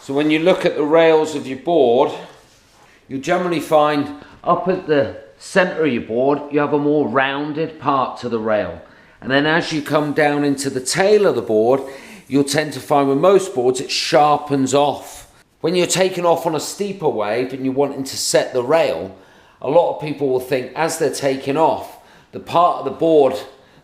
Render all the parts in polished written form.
So when you look at the rails of your board, you'll generally find up at the center of your board, you have a more rounded part to the rail. And then as you come down into the tail of the board, you'll tend to find with most boards, it sharpens off. When you're taking off on a steeper wave and you're wanting to set the rail, a lot of people will think as they're taking off, the part of the board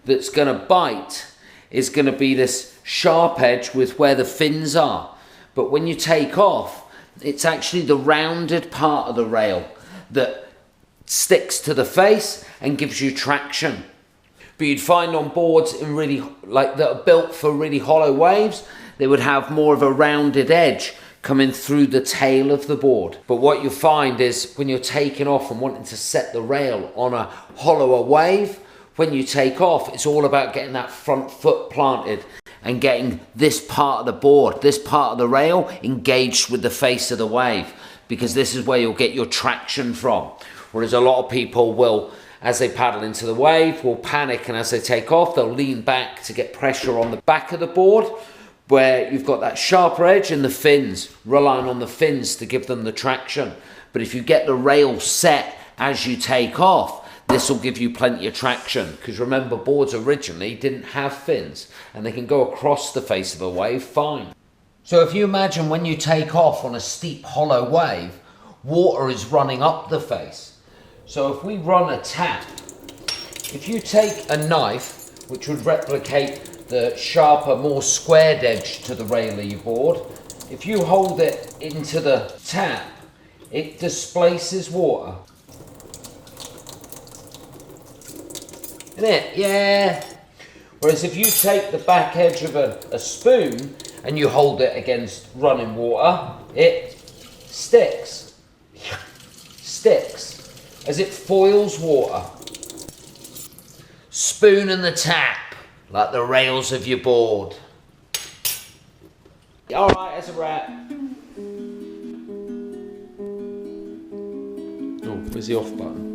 that's going to bite is going to be this sharp edge with where the fins are. But when you take off, it's actually the rounded part of the rail that sticks to the face and gives you traction. But you'd find on boards in really that are built for really hollow waves, they would have more of a rounded edge coming through the tail of the board. But what you find is when you're taking off and wanting to set the rail on a hollower wave, when you take off, it's all about getting that front foot planted and getting this part of the board, this part of the rail engaged with the face of the wave, because this is where you'll get your traction from. Whereas a lot of people will, as they paddle into the wave, will panic, and as they take off, they'll lean back to get pressure on the back of the board, where you've got that sharper edge and the fins, relying on the fins to give them the traction. But if you get the rail set as you take off, this will give you plenty of traction, because remember, boards originally didn't have fins and they can go across the face of a wave fine. So if you imagine when you take off on a steep hollow wave, water is running up the face. So if we run a tap, if you take a knife, which would replicate the sharper, more squared edge to the rail of your board, if you hold it into the tap, it displaces water. Isn't it? Yeah. Whereas if you take the back edge of a spoon and you hold it against running water, it sticks. Sticks. As it foils water. Spoon and the tap, like the rails of your board. Alright, that's a wrap. Oh, where's the off button?